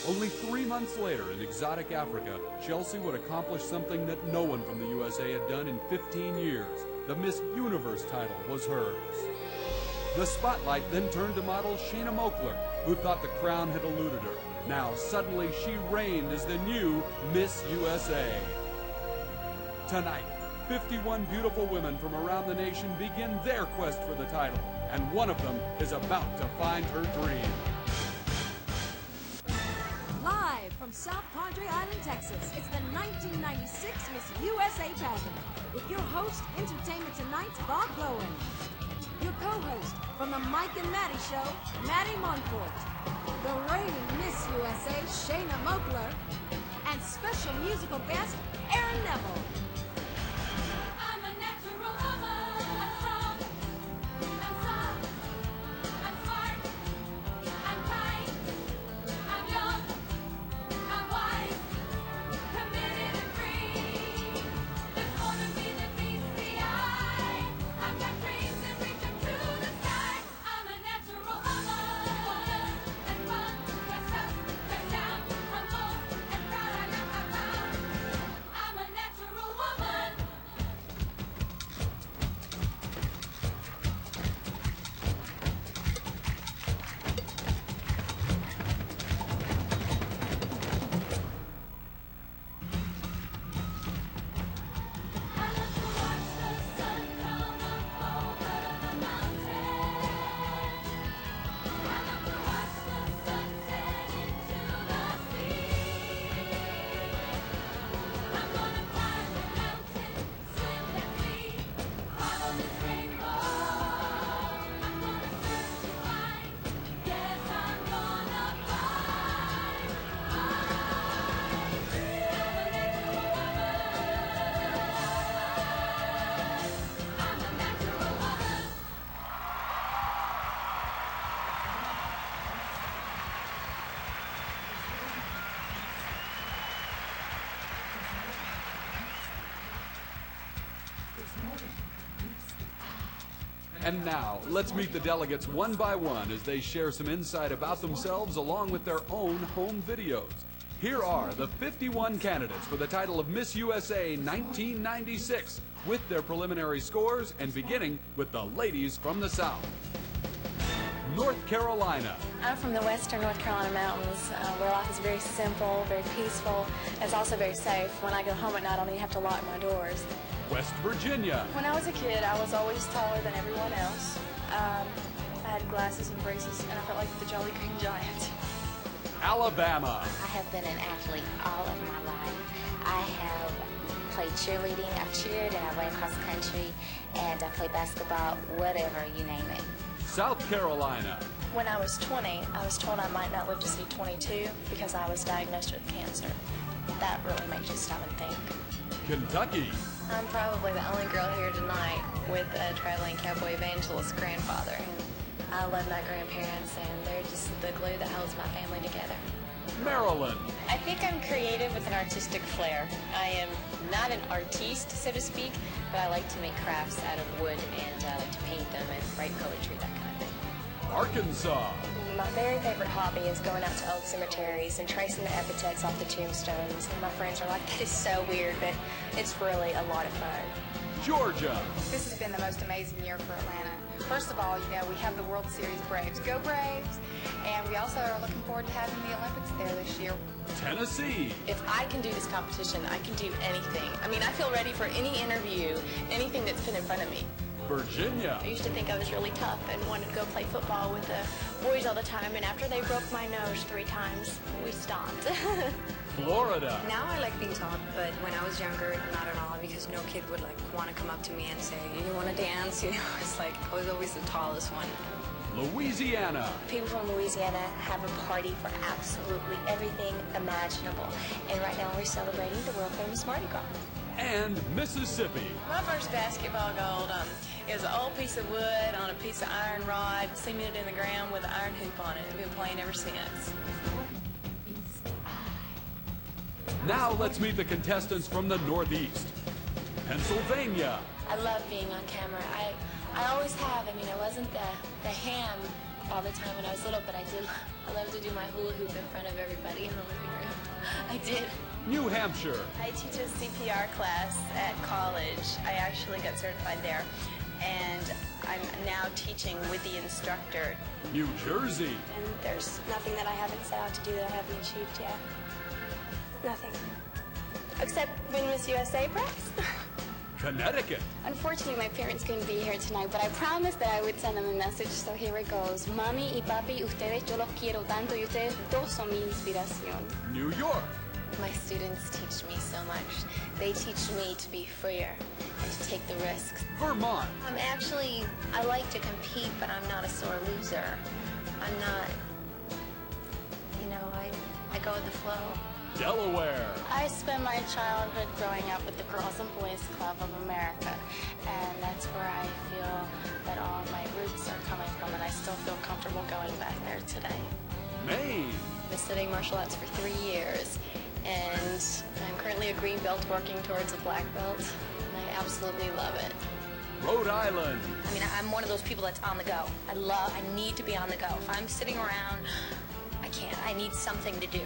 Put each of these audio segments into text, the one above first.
Only 3 months later, in exotic Africa, Chelsea would accomplish something that no one from the USA had done in 15 years. The Miss Universe title was hers. The spotlight then turned to model Shayna Moakler, who thought the crown had eluded her. Now, suddenly, she reigned as the new Miss USA. Tonight, 51 beautiful women from around the nation begin their quest for the title, and one of them is about to find her dream. Live from South Padre Island, Texas, it's the 1996 Miss USA pageant with your host, Entertainment Tonight's Bob Bowen. Your co-host from the Mike and Maddie show, Maddie Monfort. The reigning Miss USA, Shayna Moakler. And special musical guest, Aaron Neville. I'm a natural woman. I'm strong. I'm soft. I'm smart. I'm kind. I'm young. I'm wise. Committed and free. There's more to me than meets the eye. I've got dreams that reach up to the sky. I'm a natural woman. And fun. Dress up. Dress down. Humble and proud. I got my crown. I'm a natural woman. I love to watch the sun come up over the mountain. I love to watch the sunset into the sea. I'm gonna climb the mountain, swim that sea, follow this rainbow. I'm gonna search to find. Yes, I'm gonna find. I'm a natural woman. I'm a natural woman. And now, let's meet the delegates one by one as they share some insight about themselves along with their own home videos. Here are the 51 candidates for the title of Miss USA 1996 with their preliminary scores, and beginning with the ladies from the South. North Carolina, I'm from the western North Carolina mountains, where life is very simple, very peaceful. It's also very safe. When I go home at night, I don't even have to lock my doors. West Virginia, When I was a kid, I was always taller than everyone else. I had glasses and braces, and I felt like the Jolly Green Giant. Alabama, I have been an athlete all of my life. I have played cheerleading, I've cheered, and I ran cross country, and I played basketball, whatever, you name it. South Carolina, When I was 20, I was told I might not live to see 22 because I was diagnosed with cancer. That really makes you stop and think. Kentucky, I'm probably the only girl here tonight with a traveling cowboy evangelist grandfather. I love my grandparents, and they're just the glue that holds my family together. Maryland, I think I'm creative with an artistic flair. I am not an artiste, so to speak, but I like to make crafts out of wood, and I like to paint them and write poetry, that kind of thing. Arkansas, My very favorite hobby is going out to old cemeteries and tracing the epitaphs off the tombstones. And my friends are like, that is so weird, but it's really a lot of fun. Georgia, This has been the most amazing year for Atlanta. First of all, we have the World Series Braves. Go Braves! And we also are looking forward to having the Olympics there this year. Tennessee, If I can do this competition, I can do anything. I mean, I feel ready for any interview, anything that's put in front of me. Virginia, I used to think I was really tough and wanted to go play football with the boys all the time, and after they broke my nose 3 times, we stopped. Florida, Now I like being taught, but when I was younger, not at all, because no kid would want to come up to me and say, you want to dance? It's like I was always the tallest one. Louisiana, People from Louisiana have a party for absolutely everything imaginable. And right now we're celebrating the world famous Mardi Gras. and Mississippi. My first basketball goal is an old piece of wood on a piece of iron rod, cemented in the ground with an iron hoop on it. I've been playing ever since. Now let's meet the contestants from the Northeast. Pennsylvania, I love being on camera. I always have. I mean, it wasn't the ham all the time when I was little, but I love to do my hula hoop in front of everybody in the living room. I did. New Hampshire. I teach a CPR class at college. I actually got certified there, and I'm now teaching with the instructor. New Jersey. And there's nothing that I haven't set out to do that I haven't achieved yet. Nothing. Except win Miss USA, perhaps? Connecticut. Unfortunately, my parents couldn't be here tonight, but I promised that I would send them a message, so here it goes. Mami y papi, ustedes yo los quiero tanto, y ustedes dos son mi inspiración. New York. My students teach me so much. They teach me to be freer and to take the risks. Vermont. I like to compete, but I'm not a sore loser. I'm not, I go with the flow. Delaware. I spent my childhood growing up with the Girls and Boys Club of America, and that's where I feel that all my roots are coming from, and I still feel comfortable going back there today. Maine. I've been studying martial arts for 3 years, and I'm currently a green belt working towards a black belt, and I absolutely love it. Rhode Island. I'm one of those people that's on the go. I need to be on the go. If I'm sitting around, I can't. I need something to do,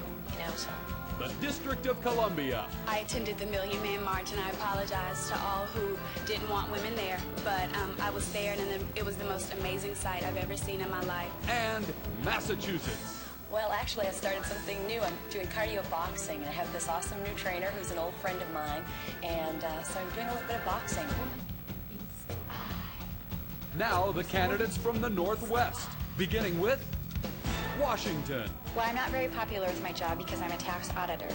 so. The District of Columbia. I attended the Million Man March, and I apologize to all who didn't want women there, but I was there, and it was the most amazing sight I've ever seen in my life. And Massachusetts. Well, actually, I started something new. I'm doing cardio boxing, and I have this awesome new trainer who's an old friend of mine, and so I'm doing a little bit of boxing. Now the candidates from the Northwest, beginning with Washington. Well, I'm not very popular with my job because I'm a tax auditor,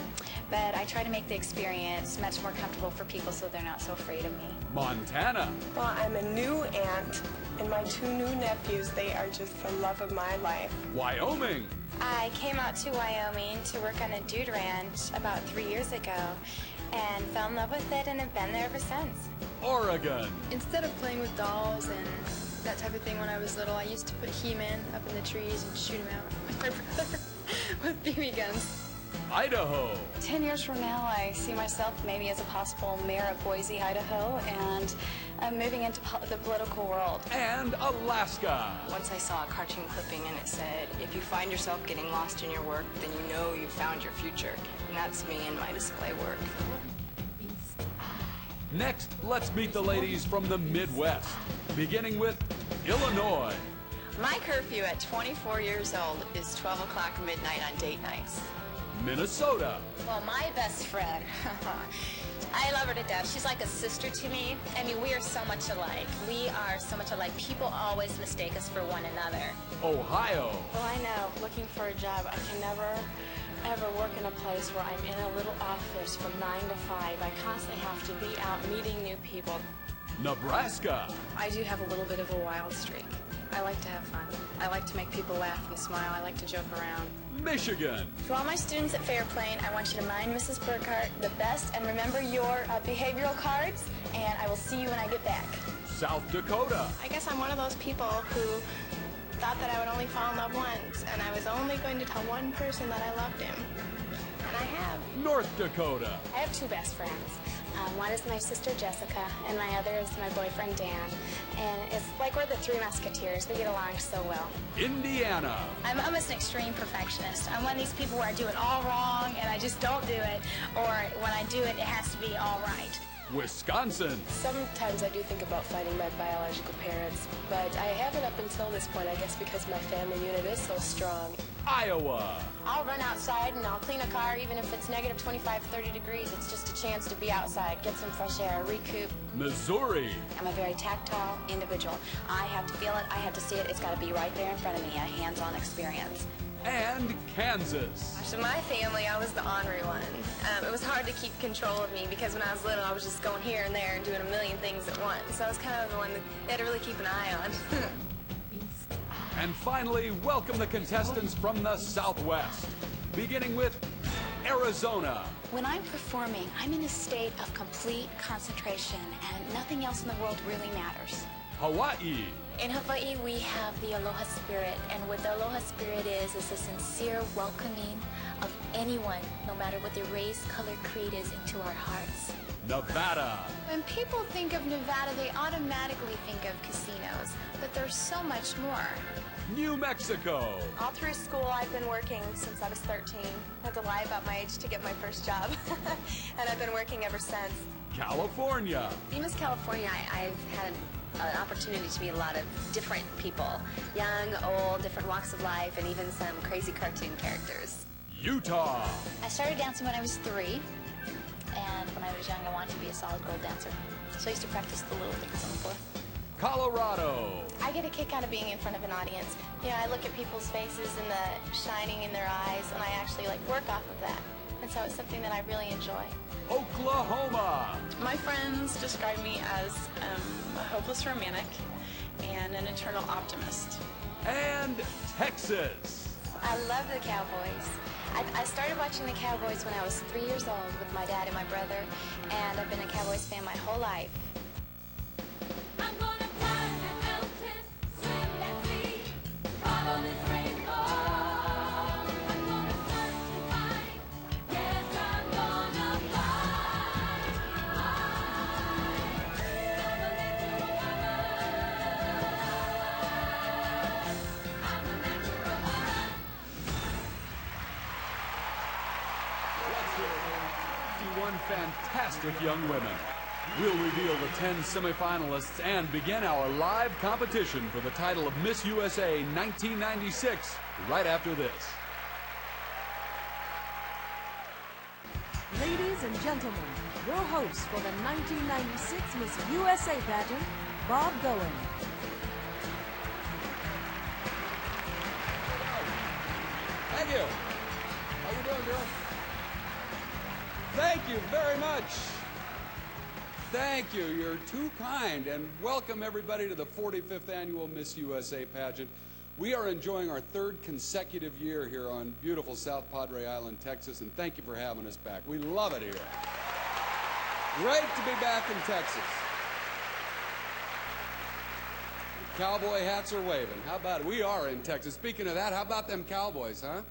but I try to make the experience much more comfortable for people so they're not so afraid of me. Montana. Well, I'm a new aunt, and my 2 new nephews, they are just the love of my life. Wyoming. I came out to Wyoming to work on a dude ranch about 3 years ago and fell in love with it and have been there ever since. Oregon. Instead of playing with dolls and that type of thing when I was little, I used to put He-Man up in the trees and shoot him out with my brother with BB guns. Idaho. 10 years from now, I see myself maybe as a possible mayor of Boise, Idaho, and moving into the political world. And Alaska. Once I saw a cartoon clipping and it said, if you find yourself getting lost in your work, then you know you've found your future. And that's me in my display work. Next, let's meet the ladies from the Midwest, beginning with Illinois. My curfew at 24 years old is 12 o'clock midnight on date nights. Minnesota. Well, my best friend, I love her to death. She's like a sister to me. We are so much alike. We are so much alike. People always mistake us for one another. Ohio. Well, I know, looking for a job, I can never ever work in a place where I'm in a little office from 9 to 5. I constantly have to be out meeting new people. Nebraska. I do have a little bit of a wild streak. I like to have fun. I like to make people laugh and smile. I like to joke around. Michigan. To all my students at Fairplane, I want you to mind Mrs. Burkhart the best and remember your behavioral cards, and I will see you when I get back. South Dakota. I guess I'm one of those people who thought that I would only fall in love once, and I was only going to tell one person that I loved him. And I have. North Dakota. I have 2 best friends. One is my sister Jessica, and my other is my boyfriend Dan. And it's like we're the 3 musketeers. We get along so well. Indiana. I'm almost an extreme perfectionist. I'm one of these people where I do it all wrong, and I just don't do it. Or when I do it, it has to be all right. Wisconsin. Sometimes I do think about fighting my biological parents, but I haven't up until this point, I guess because my family unit is so strong. Iowa. I'll run outside and I'll clean a car even if it's negative 25, 30 degrees. It's just a chance to be outside, get some fresh air, recoup. Missouri. I'm a very tactile individual. I have to feel it, I have to see it, it's got to be right there in front of me, a hands-on experience. And Kansas. So my family, I was the ornery one. It was hard to keep control of me because when I was little, I was just going here and there and doing a million things at once. So I was kind of the one that they had to really keep an eye on. And finally, welcome the contestants from the Southwest, beginning with Arizona. When I'm performing, I'm in a state of complete concentration, and nothing else in the world really matters. Hawaii. In Hawaii, we have the aloha spirit, and what the aloha spirit is a sincere welcoming of anyone, no matter what their race, color, creed is, into our hearts. Nevada. When people think of Nevada, they automatically think of casinos, but there's so much more. New Mexico. All through school, I've been working since I was 13. I had to lie about my age to get my first job. And I've been working ever since. California. Being Miss California, I've had an opportunity to meet a lot of different people. Young, old, different walks of life, and even some crazy cartoon characters. Utah. I started dancing when I was 3, and when I was young, I wanted to be a solid gold dancer. So I used to practice the little things on the floor. Colorado. I get a kick out of being in front of an audience. You know, I look at people's faces and the shining in their eyes, and I actually work off of that. And so it's something that I really enjoy. Oklahoma. My friends describe me as a hopeless romantic and an eternal optimist. And Texas. I love the Cowboys. I started watching the Cowboys when I was 3 years old with my dad and my brother, and I've been a Cowboys fan my whole life. I'm gonna fly and mountain, swim that sea, follow this rainbow. I'm gonna search and find, yes, I'm gonna fly. I'm a natural woman. Let's hear it. 51 fantastic young women. We'll reveal the 10 semifinalists and begin our live competition for the title of Miss USA 1996 right after this. Ladies and gentlemen, your host for the 1996 Miss USA pageant, Bob Goen. Thank you. How you doing, girl? Thank you very much. Thank you. You're too kind. And welcome, everybody, to the 45th Annual Miss USA pageant. We are enjoying our 3rd consecutive year here on beautiful South Padre Island, Texas, and thank you for having us back. We love it here. Great to be back in Texas. The cowboy hats are waving. How about it? We are in Texas. Speaking of that, how about them Cowboys, huh?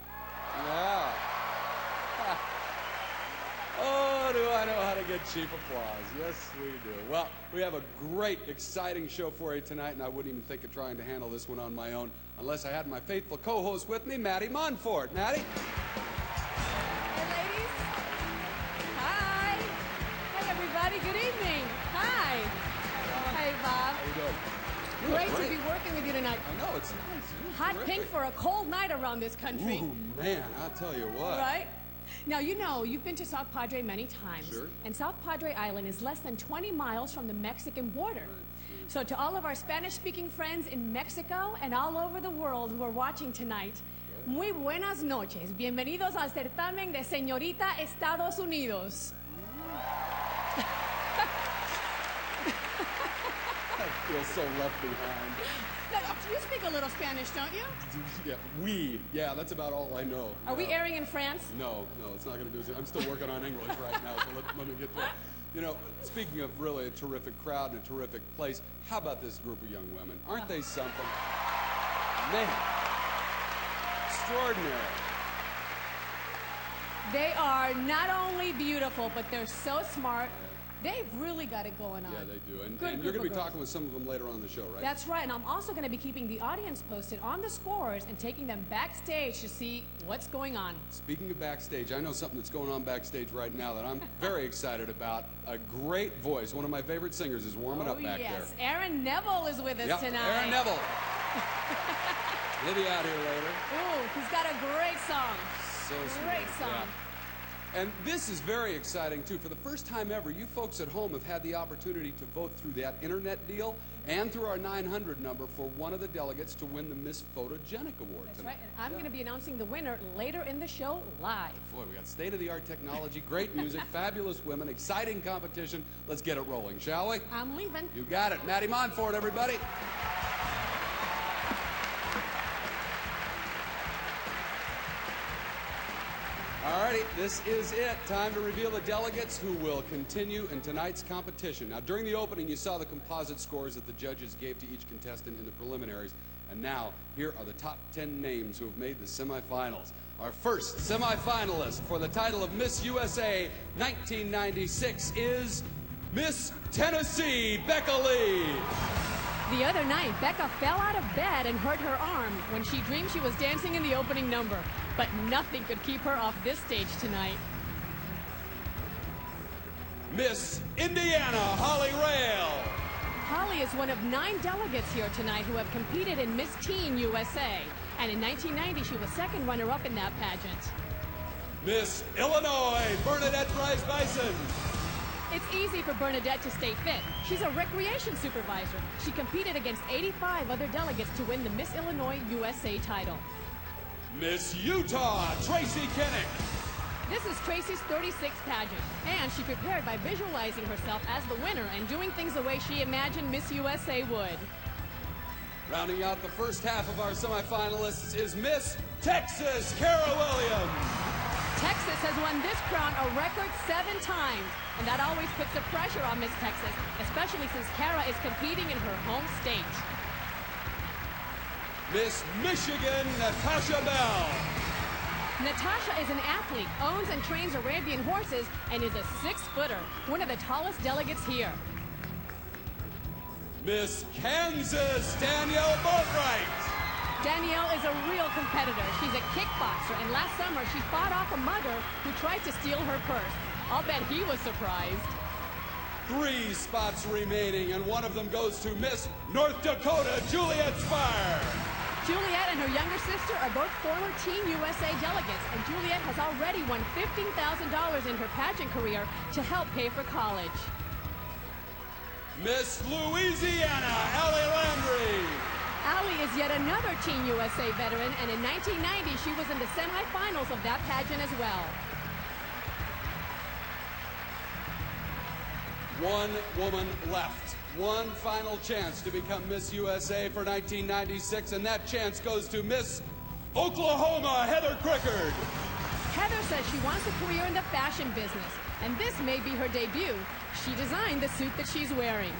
Yeah. Oh, do I know how to get cheap applause. Yes, we do. Well, we have a great, exciting show for you tonight, and I wouldn't even think of trying to handle this one on my own unless I had my faithful co-host with me, Maddie Monfort. Maddie? Hey, ladies. Hi. Hey, everybody. Good evening. Hi. Hey, Bob. How you doing? Great to be working with you tonight. I know, it's nice. Hot pink for a cold night around this country. Ooh, man, I'll tell you what. Right? Now, you know, you've been to South Padre many times. Sure. And South Padre Island is less than 20 miles from the Mexican border. So to all of our Spanish-speaking friends in Mexico and all over the world who are watching tonight, muy buenas noches. Bienvenidos al certamen de Señorita Estados Unidos. I feel so left behind. You speak a little Spanish, don't you? Yeah, yeah, that's about all I know. Are we airing in France? No, it's not going to do it. I'm still working on English right now, so let me get through it. You know, speaking of really a terrific crowd and a terrific place, how about this group of young women? Aren't they something? Man, extraordinary. They are not only beautiful, but they're so smart. They've really got it going on. Yeah, they do. And Good you're going to be group of talking with some of them later on in the show, right? That's right, and I'm also going to be keeping the audience posted on the scores and taking them backstage to see what's going on. Speaking of backstage, I know something that's going on backstage right now that I'm very excited about. A great voice. One of my favorite singers is warming up back there. Aaron Neville is with us tonight. Aaron Neville. He'll be out here later. Ooh, he's got a great song. So sweet. Great song. Yeah. And this is very exciting, too. For the first time ever, you folks at home have had the opportunity to vote through that internet deal and through our 900 number for one of the delegates to win the Miss Photogenic Award. That's right, and I'm going to be announcing the winner later in the show live. Boy, we got state-of-the-art technology, great music, fabulous women, exciting competition. Let's get it rolling, shall we? I'm leaving. You got it. Maddie Monfort, everybody. Alrighty, this is it. Time to reveal the delegates who will continue in tonight's competition. Now, during the opening, you saw the composite scores that the judges gave to each contestant in the preliminaries. And now, here are the top 10 names who have made the semifinals. Our first semifinalist for the title of Miss USA 1996 is Miss Tennessee Becca Lee. The other night, Becca fell out of bed and hurt her arm when she dreamed she was dancing in the opening number. But nothing could keep her off this stage tonight. Miss Indiana, Holly Rail. Holly is one of 9 delegates here tonight who have competed in Miss Teen USA. And in 1990, she was second runner-up in that pageant. Miss Illinois, Bernadette Bryce Bison. It's easy for Bernadette to stay fit. She's a recreation supervisor. She competed against 85 other delegates to win the Miss Illinois USA title. Miss Utah, Tracy Kinnick. This is Tracy's 36th pageant, and she prepared by visualizing herself as the winner and doing things the way she imagined Miss USA would. Rounding out the first half of our semifinalists is Miss Texas, Kara Williams. Texas has won this crown a record 7 times, and that always puts the pressure on Miss Texas, especially since Kara is competing in her home state. Miss Michigan, Natasha Bell. Natasha is an athlete, owns and trains Arabian horses, and is a 6-footer, one of the tallest delegates here. Miss Kansas, Danielle Boatwright. Danielle is a real competitor. She's a kickboxer, and last summer she fought off a mugger who tried to steal her purse. I'll bet he was surprised. 3 spots remaining, and one of them goes to Miss North Dakota, Juliet Spire. Juliet and her younger sister are both former Teen USA delegates, and Juliet has already won $15,000 in her pageant career to help pay for college. Miss Louisiana, Ali Landry. Ali is yet another Teen USA veteran, and in 1990 she was in the semifinals of that pageant as well. One woman left. One final chance to become Miss USA for 1996, and that chance goes to Miss Oklahoma, Heather Crickard. Heather says she wants a career in the fashion business, and this may be her debut. She designed the suit that she's wearing.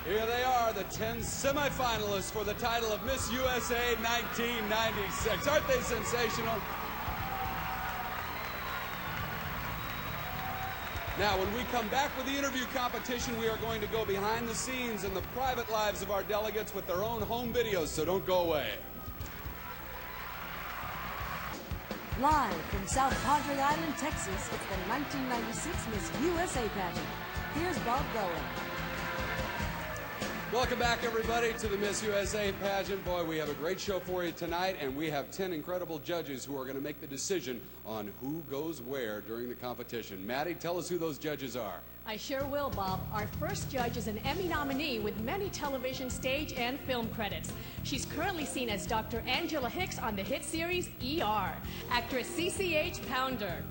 Here they are, the 10 semifinalists for the title of Miss USA 1996. Aren't they sensational? Now, when we come back with the interview competition, we are going to go behind the scenes in the private lives of our delegates with their own home videos, so don't go away. Live from South Padre Island, Texas, it's the 1996 Miss USA pageant. Here's Bob Bowen. Welcome back, everybody, to the Miss USA pageant. Boy, we have a great show for you tonight, and we have 10 incredible judges who are going to make the decision on who goes where during the competition. Maddie, tell us who those judges are. I sure will, Bob. Our first judge is an Emmy nominee with many television, stage, and film credits. She's currently seen as Dr. Angela Hicks on the hit series ER, actress CCH Pounder.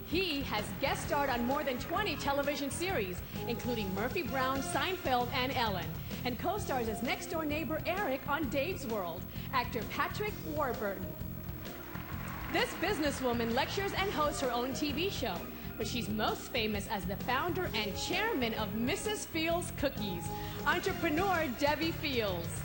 He has guest starred on more than 20 television series, including Murphy Brown, Seinfeld, and Ellen, and co-stars as next-door neighbor Eric on Dave's World, actor Patrick Warburton. This businesswoman lectures and hosts her own TV show, but she's most famous as the founder and chairman of Mrs. Fields Cookies, entrepreneur Debbie Fields.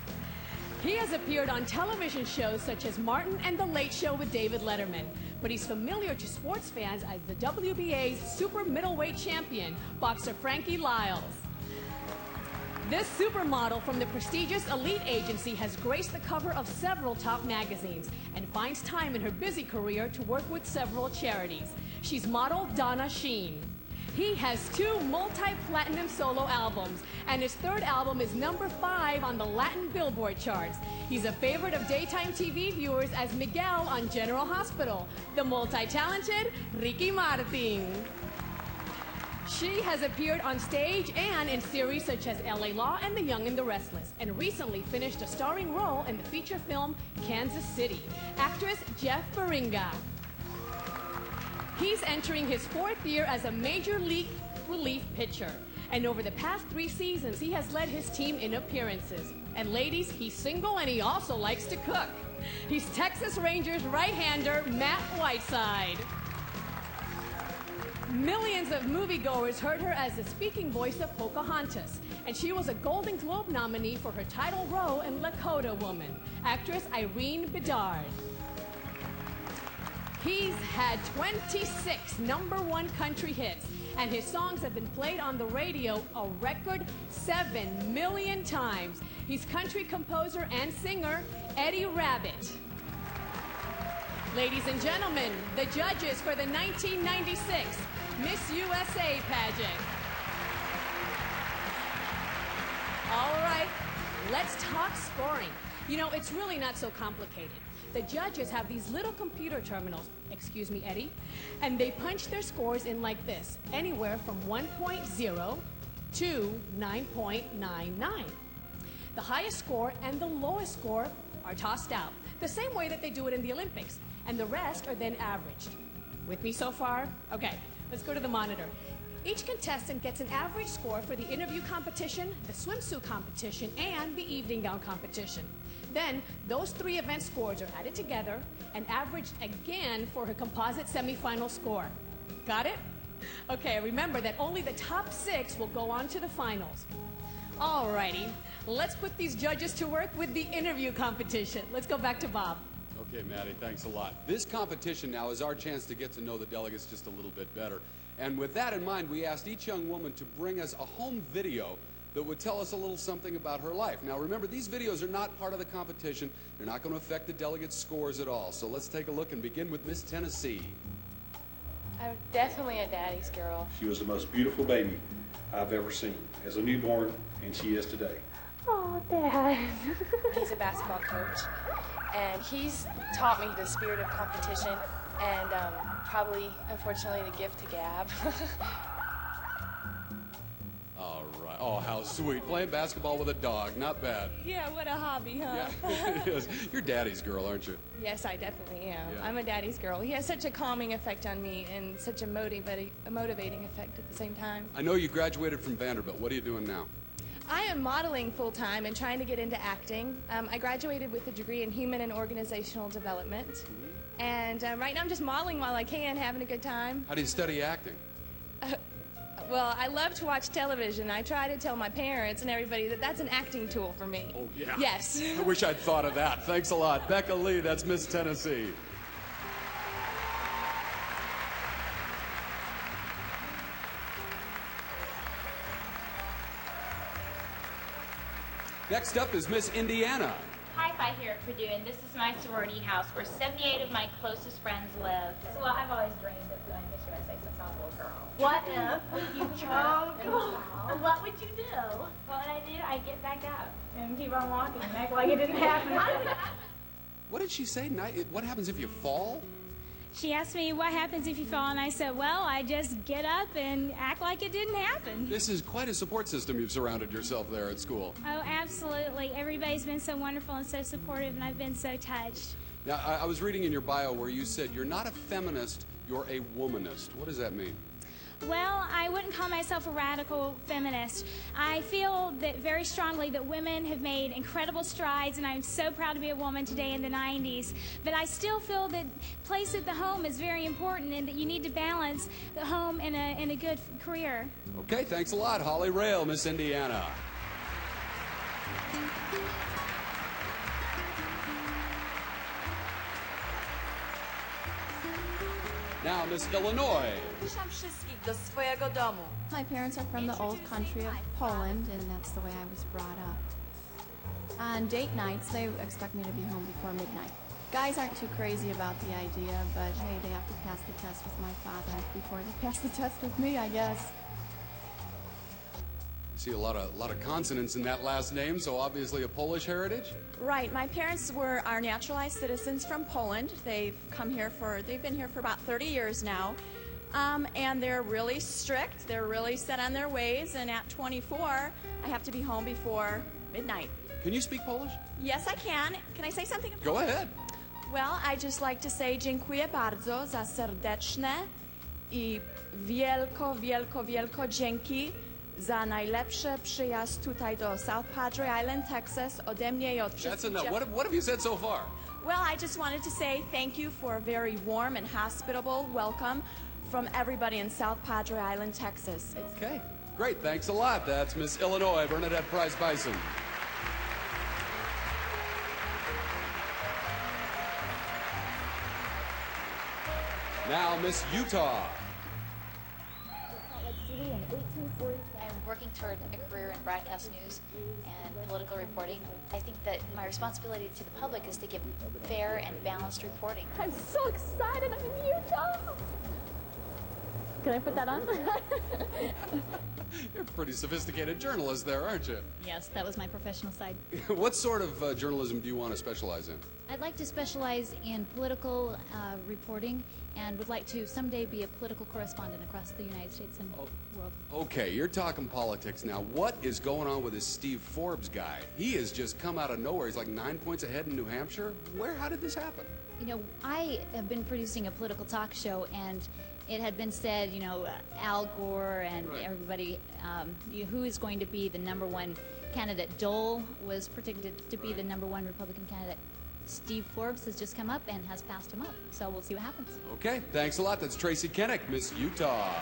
He has appeared on television shows such as Martin and The Late Show with David Letterman, but he's familiar to sports fans as the WBA's super middleweight champion, boxer Frankie Lyles. This supermodel from the prestigious Elite Agency has graced the cover of several top magazines and finds time in her busy career to work with several charities. She's model Donna Sheen. He has 2 multi-platinum solo albums, and his 3rd album is number 5 on the Latin Billboard charts. He's a favorite of daytime TV viewers as Miguel on General Hospital, the multi-talented Ricky Martin. She has appeared on stage and in series such as LA Law and The Young and the Restless, and recently finished a starring role in the feature film Kansas City, actress Jeff Baringa. He's entering his 4th year as a major league relief pitcher, and over the past 3 seasons, he has led his team in appearances. And ladies, he's single and he also likes to cook. He's Texas Rangers right-hander Matt Whiteside. Millions of moviegoers heard her as the speaking voice of Pocahontas, and she was a Golden Globe nominee for her title role in Lakota Woman, actress Irene Bedard. He's had 26 #1 country hits, And his songs have been played on the radio a record 7 million times. He's country composer and singer Eddie Rabbitt. Ladies and gentlemen, the judges for the 1996 Miss USA pageant. All right, let's talk scoring. You know, it's really not so complicated. The judges have these little computer terminals, excuse me, Eddie, and they punch their scores in like this, anywhere from 1.0 to 9.99. The highest score and the lowest score are tossed out, the same way that they do it in the Olympics, and the rest are then averaged. With me so far? Okay, let's go to the monitor. Each contestant gets an average score for the interview competition, the swimsuit competition, and the evening gown competition. Then, those 3 event scores are added together and averaged again for her composite semifinal score. Got it? Okay, remember that only the top 6 will go on to the finals. Alrighty, let's put these judges to work with the interview competition. Let's go back to Bob. Okay, Maddie, thanks a lot. This competition now is our chance to get to know the delegates just a little bit better. And with that in mind, we asked each young woman to bring us a home video that would tell us a little something about her life. Now, remember, these videos are not part of the competition. They're not going to affect the delegates' scores at all. So let's take a look and begin with Miss Tennessee. I'm definitely a daddy's girl. She was the most beautiful baby I've ever seen as a newborn, and she is today. Oh, Dad. He's a basketball coach, and he's taught me the spirit of competition and probably, unfortunately, the gift to gab. All right. Oh, how sweet. Playing basketball with a dog. Not bad. Yeah, what a hobby, huh? Yeah. Yes. You're daddy's girl, aren't you? Yes, I definitely am. Yeah. I'm a daddy's girl. He has such a calming effect on me and such a motivating effect at the same time. I know you graduated from Vanderbilt. What are you doing now? I am modeling full-time and trying to get into acting. I graduated with a degree in human and organizational development. And right now I'm just modeling while I can, having a good time. How do you study acting? Well, I love to watch television. I try to tell my parents and everybody that that's an acting tool for me. Oh, yeah. Yes. I wish I'd thought of that. Thanks a lot. Becca Lee, that's Miss Tennessee. Next up is Miss Indiana. Hi-Fi here at Purdue, and this is my sorority house where 78 of my closest friends live. So, well, I've always dreamed of doing Miss USA since I was a little girl. What if you what would you do? What would I do? I'd get back up and keep on walking and act like it didn't happen. What did she say? What happens if you fall? She asked me, what happens if you fall? And I said, well, I just get up and act like it didn't happen. This is quite a support system you've surrounded yourself there at school. Oh, absolutely. Everybody's been so wonderful and so supportive, and I've been so touched. Now, I was reading in your bio where you said you're not a feminist, you're a womanist. What does that mean? Well, I wouldn't call myself a radical feminist. I feel that very strongly that women have made incredible strides, and I'm so proud to be a woman today in the 90s. But I still feel that place at the home is very important, and that you need to balance the home and a good career. Okay, thanks a lot. Holly Rail, Miss Indiana. Now, Miss Illinois. My parents are from the old country of Poland, and that's the way I was brought up. On date nights, they expect me to be home before midnight. Guys aren't too crazy about the idea, but hey, they have to pass the test with my father before they pass the test with me, I guess. See a lot of consonants in that last name, so obviously a Polish heritage? Right. My parents are naturalized citizens from Poland. They've been here for about 30 years now. And they're really strict. They're really set on their ways, and at 24, I have to be home before midnight. Can you speak Polish? Yes, I can. Can I say something in Go Polish? ahead. Well, I just like to say dziękuję bardzo za serdeczne I wielko dzięki za najlepszy przyjazd tutaj do South Padre Island, Texas, ode mnie I od That's wszystkich. enough. What have you said so far? Well, I just wanted to say thank you for a very warm and hospitable welcome from everybody in South Padre Island, Texas. Okay, great. Thanks a lot. That's Miss Illinois, Bernadette Price Bison. Now, Miss Utah. Salt Lake working toward a career in broadcast news and political reporting, I think that my responsibility to the public is to give fair and balanced reporting. I'm so excited. I'm in Utah. Can I put that on? You're a pretty sophisticated journalist there, aren't you? Yes, that was my professional side. What sort of journalism do you want to specialize in? I'd like to specialize in political reporting and would like to someday be a political correspondent across the United States and world. Okay, you're talking politics now. What is going on with this Steve Forbes guy? He has just come out of nowhere. He's like 9 points ahead in New Hampshire. How did this happen? You know, I have been producing a political talk show, and it had been said, you know, Al Gore and everybody, who is going to be the #1 candidate. Dole was predicted to be the #1 Republican candidate. Steve Forbes has just come up and has passed him up, so we'll see what happens. Okay, thanks a lot. That's Tracy Kennick, Miss Utah.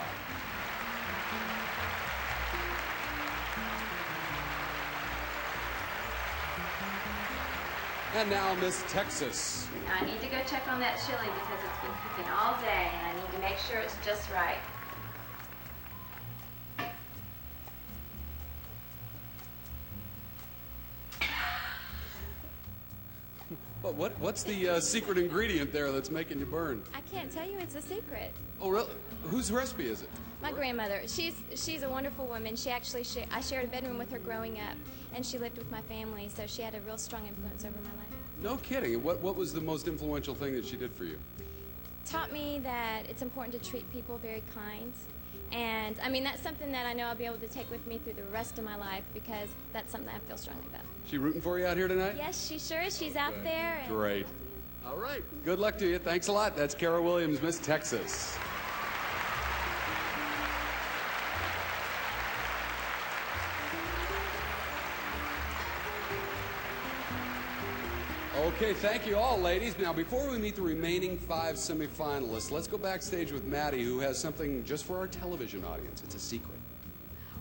And now Miss Texas. I need to go check on that chili because it's been cooking all day and I need to make sure it's just right. But what's the secret ingredient there that's making you burn? I can't tell you. It's a secret. Oh, really? Whose recipe is it? My grandmother. She's a wonderful woman. She actually I shared a bedroom with her growing up, and she lived with my family, so she had a real strong influence over my life. No kidding. What was the most influential thing that she did for you? Taught me that it's important to treat people very kind. And, I mean, that's something that I know I'll be able to take with me through the rest of my life because that's something I feel strongly about. She rooting for you out here tonight? Yes, she sure is. She's out there. And Great. All right. Good luck to you. Thanks a lot. That's Kara Williams, Miss Texas. Okay, thank you all, ladies. Now, before we meet the remaining 5 semifinalists, let's go backstage with Maddie, who has something just for our television audience. It's a secret.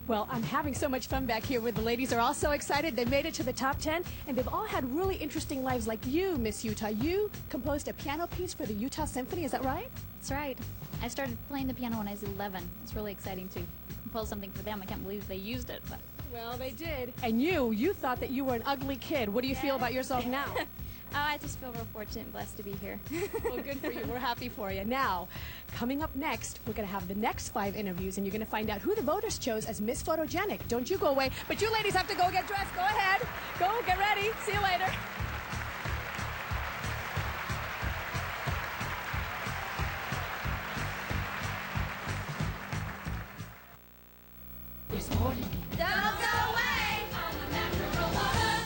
Well, I'm having so much fun back here with the ladies. They're all so excited. They made it to the top 10, and they've all had really interesting lives like you, Miss Utah. You composed a piano piece for the Utah Symphony, is that right? That's right. I started playing the piano when I was 11. It's really exciting to compose something for them. I can't believe they used it, but... Well, they did. And you thought that you were an ugly kid. What do you feel about yourself now? Oh, I just feel real fortunate and blessed to be here. Well, good for you. We're happy for you. Now, coming up next, we're going to have the next 5 interviews, and you're going to find out who the voters chose as Miss Photogenic. Don't you go away. But you ladies have to go get dressed. Go ahead. Go, get ready. See you later. There's more to me. Don't go away. I'm a natural woman.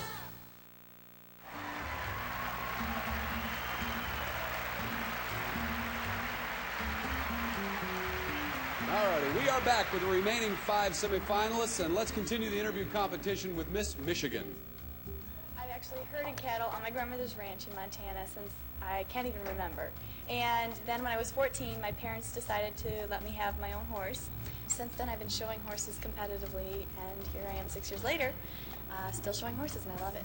Alrighty, we are back with the remaining 5 semifinalists, and let's continue the interview competition with Miss Michigan. I've actually herded cattle on my grandmother's ranch in Montana since I can't even remember. And then when I was 14, my parents decided to let me have my own horse. Since then, I've been showing horses competitively, and here I am 6 years later, still showing horses, and I love it.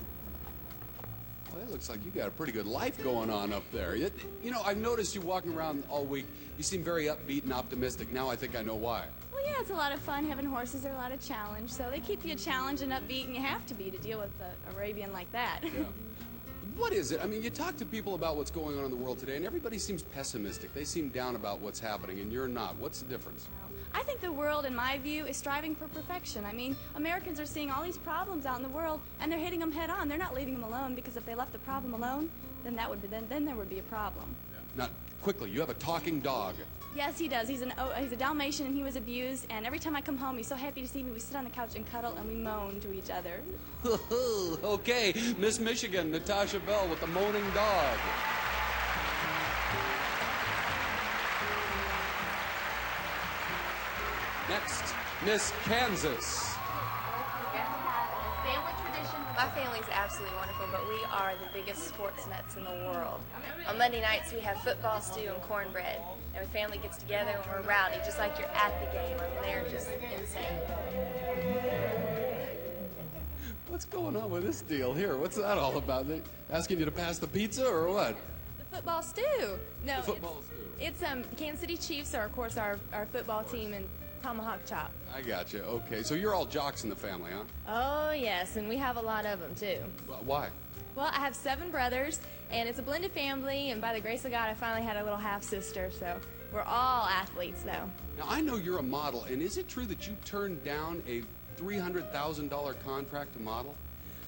Well, it looks like you got a pretty good life going on up there. You know, I've noticed you walking around all week. You seem very upbeat and optimistic. Now I think I know why. Well, yeah, it's a lot of fun. Having horses are a lot of challenge, so they keep you challenged and upbeat, and you have to be to deal with an Arabian like that. Yeah. What is it? I mean, you talk to people about what's going on in the world today, and everybody seems pessimistic. They seem down about what's happening, and you're not. What's the difference? I think the world, in my view, is striving for perfection. I mean, Americans are seeing all these problems out in the world, and they're hitting them head on. They're not leaving them alone, because if they left the problem alone, then that would be then there would be a problem. Yeah. Now, quickly, you have a talking dog. Yes, he does. He's a Dalmatian, and he was abused. And every time I come home, he's so happy to see me. We sit on the couch and cuddle, and we moan to each other. Okay, Miss Michigan, Natasha Bell with the moaning dog. Next, Miss Kansas. My family's absolutely wonderful, but we are the biggest sports nuts in the world. On Monday nights, we have football stew and cornbread, and the family gets together and we're rowdy, just like you're at the game. I mean, they're just insane. What's going on with this deal here? What's that all about? They asking you to pass the pizza or what? The football stew. No, The football stew. It's Kansas City Chiefs are, of course, our football team, and tomahawk chop. I got you. Okay, so you're all jocks in the family, huh? Oh, yes, and we have a lot of them, too. Why? Well, I have 7 brothers, and it's a blended family, and by the grace of God, I finally had a little half-sister, so we're all athletes, though. Now, I know you're a model, and is it true that you turned down a $300,000 contract to model?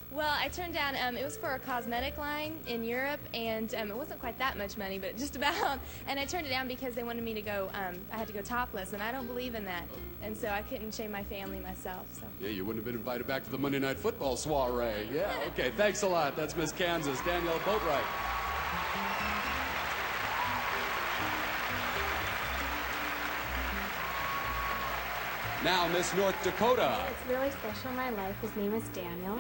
Well, I turned down, it was for a cosmetic line in Europe, and it wasn't quite that much money, but just about. And I turned it down because they wanted me to go, I had to go topless, and I don't believe in that. And so I couldn't shame my family myself, so. Yeah, you wouldn't have been invited back to the Monday Night Football soiree. Yeah, okay, thanks a lot. That's Miss Kansas, Danielle Boatwright. Now, Miss North Dakota. It's really special in my life. His name is Daniel.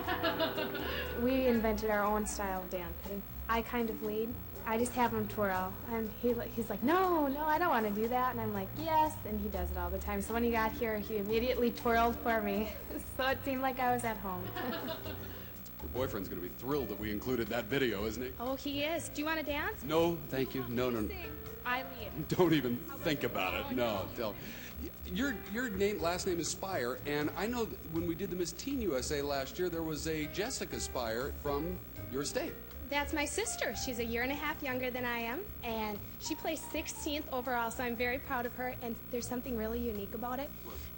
We invented our own style of dancing. I kind of lead. I just have him twirl. And he's like, no, I don't want to do that. And I'm like, yes. And he does it all the time. So when he got here, he immediately twirled for me. So it seemed like I was at home. Your boyfriend's going to be thrilled that we included that video, isn't he? Oh, he is. Do you want to dance? No, thank you. No. I lead. Don't even think about it. No, tell. Your last name is Spire, and I know that when we did the Miss Teen USA last year, there was a Jessica Spire from your state. That's my sister. She's a year and a half younger than I am, and she placed 16th overall, so I'm very proud of her, and there's something really unique about it.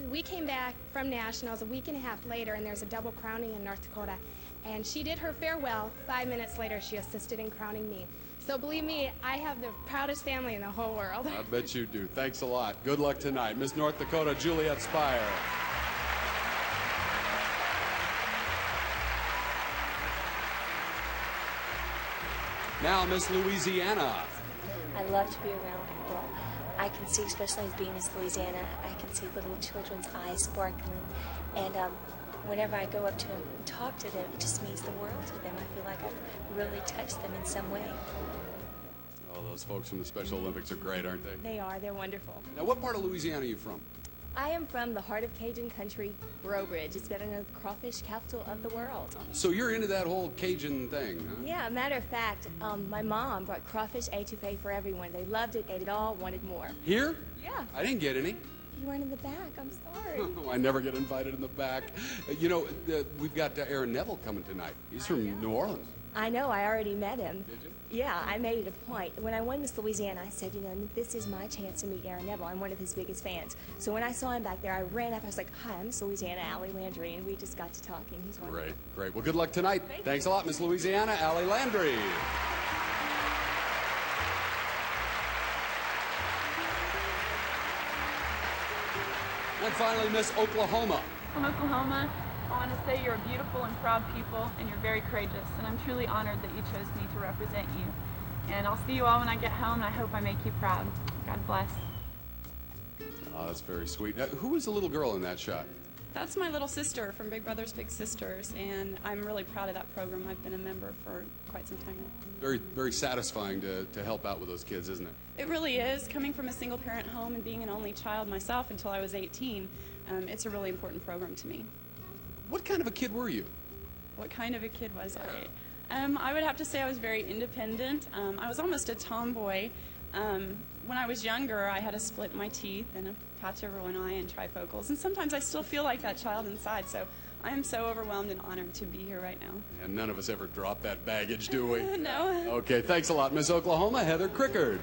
We came back from nationals a week and a half later, and there's a double crowning in North Dakota, and she did her farewell. 5 minutes later, she assisted in crowning me. So believe me, I have the proudest family in the whole world. I bet you do. Thanks a lot. Good luck tonight. Miss North Dakota, Juliet Spire. Now, Miss Louisiana. I love to be around people. I can see, especially as being Miss Louisiana, I can see little children's eyes sparkling. And whenever I go up to them and talk to them, it just means the world to them. I feel like I've really touched them in some way. Oh, those folks from the Special Olympics are great, aren't they? They are. They're wonderful. Now, what part of Louisiana are you from? I am from the heart of Cajun country, Breaux Bridge. It's better known as the crawfish capital of the world. So you're into that whole Cajun thing, huh? Yeah, matter of fact, my mom brought crawfish etouffee for everyone. They loved it, ate it all, wanted more. Here? Yeah. I didn't get any. You weren't in the back. I'm sorry. I never get invited in the back. You know, we've got Aaron Neville coming tonight. He's from New Orleans. I know. I already met him. Did you? Yeah, I made it a point. When I won Miss Louisiana, I said, you know, this is my chance to meet Aaron Neville. I'm one of his biggest fans. So when I saw him back there, I ran up. I was like, hi, I'm Miss Louisiana, Ali Landry, and we just got to talking. He's wonderful. Great. Well, good luck tonight. Thanks a lot, Miss Louisiana, Ali Landry. And finally, Miss Oklahoma. From Oklahoma, I want to say you're a beautiful and proud people, and you're very courageous, and I'm truly honored that you chose me to represent you. And I'll see you all when I get home, and I hope I make you proud. God bless. Oh, that's very sweet. Now, who was the little girl in that shot? That's my little sister from Big Brothers Big Sisters, and I'm really proud of that program. I've been a member for quite some time now. Very, very satisfying to help out with those kids, isn't it? It really is. Coming from a single-parent home and being an only child myself until I was 18, it's a really important program to me. What kind of a kid were you? What kind of a kid was I? I would have to say I was very independent. I was almost a tomboy. When I was younger, I had a split in my teeth and a patch over one eye and trifocals, and sometimes I still feel like that child inside, so I am so overwhelmed and honored to be here right now. And none of us ever drop that baggage, do we? No. Okay, thanks a lot, Miss Oklahoma, Heather Crickard.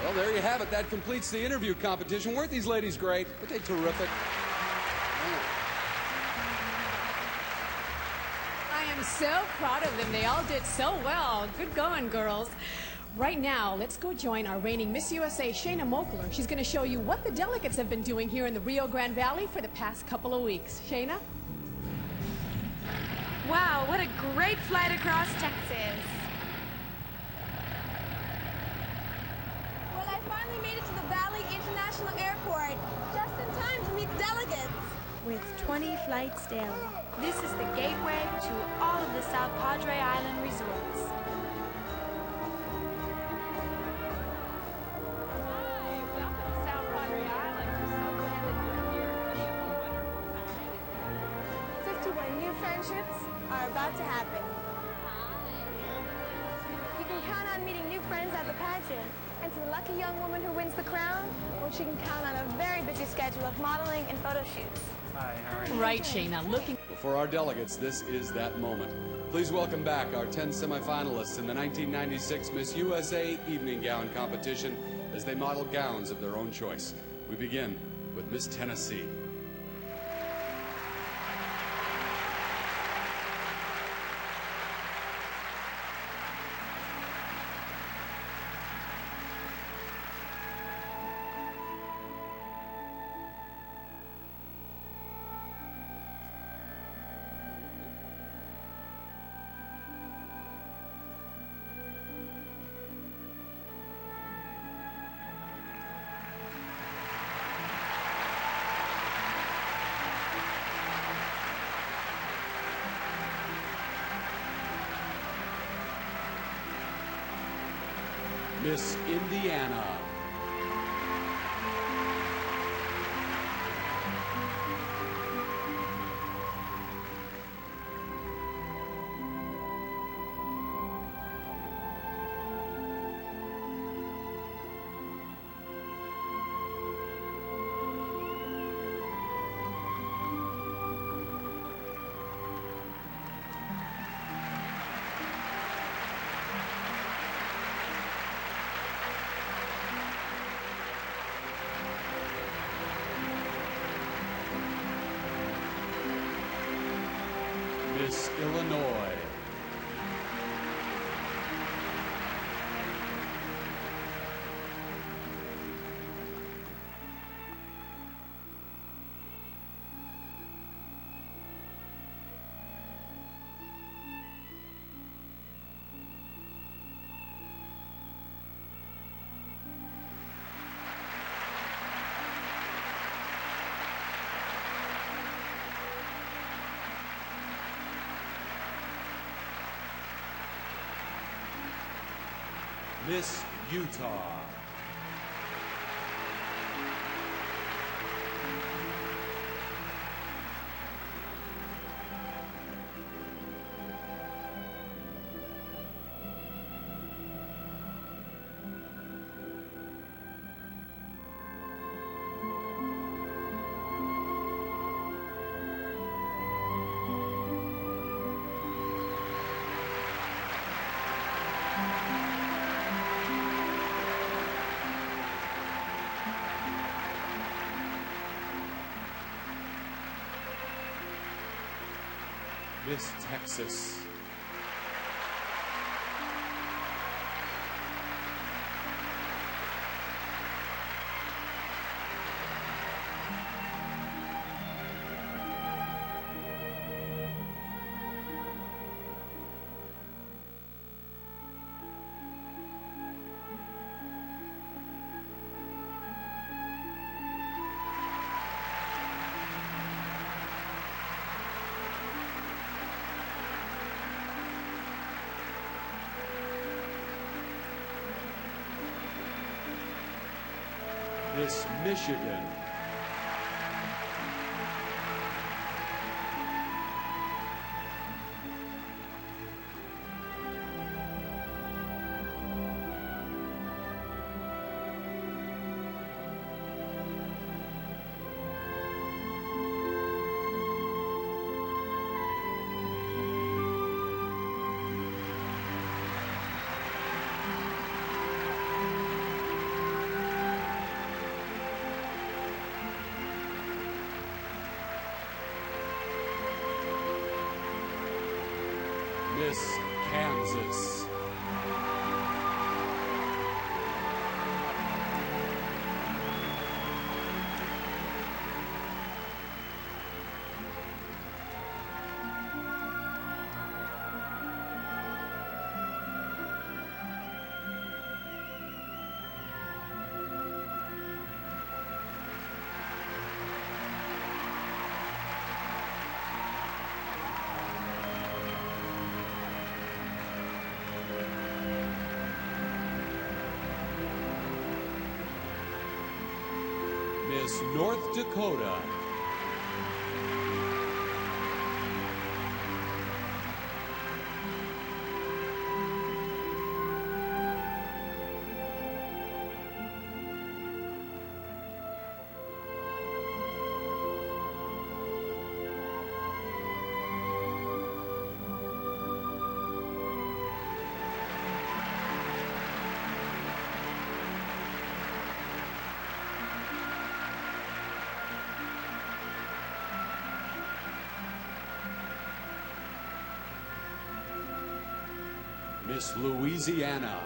Well, there you have it. That completes the interview competition. Weren't these ladies great? Weren't they terrific? I am so proud of them. They all did so well. Good going, girls. Right now, let's go join our reigning Miss USA, Shayna Moakler. She's going to show you what the delegates have been doing here in the Rio Grande Valley for the past couple of weeks. Shayna? Wow, what a great flight across Texas. Well, I finally made it to the Valley International Airport, just in time to meet the delegates. With 20 flights daily, this is the gateway to all of the South Padre Island resorts. Hi, welcome to South Padre Island. We're so glad that you're here. 51 new friendships, our are about to happen. You can count on meeting new friends at the pageant. And to the lucky young woman who wins the crown, well, she can count on a very busy schedule of modeling and photo shoots. Hi, how are you? Right, Shayna, looking. For our delegates, this is that moment. Please welcome back our 10 semifinalists in the 1996 Miss USA Evening Gown Competition as they model gowns of their own choice. We begin with Miss Tennessee. Miss Indiana. Miss Illinois. Miss Utah. Miss Texas. Miss Michigan. Miss Kansas. Miss North Dakota. Miss Louisiana.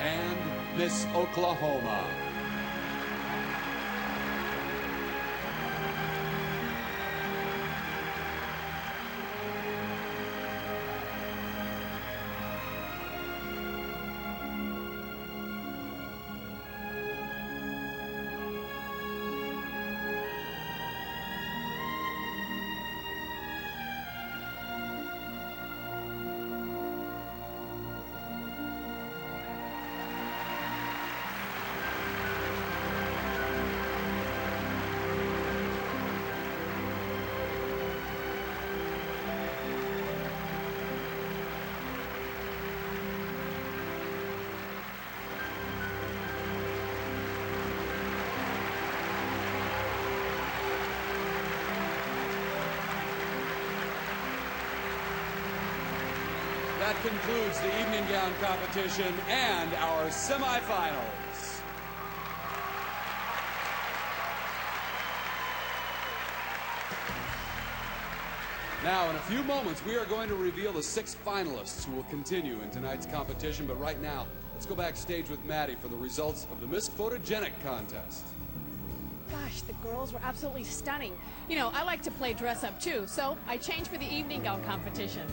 And Miss Oklahoma. That concludes the evening gown competition and our semifinals. Now, in a few moments, we are going to reveal the 6 finalists who will continue in tonight's competition. But right now, let's go backstage with Maddie for the results of the Miss Photogenic contest. Gosh, the girls were absolutely stunning. You know, I like to play dress up too, so I changed for the evening gown competition.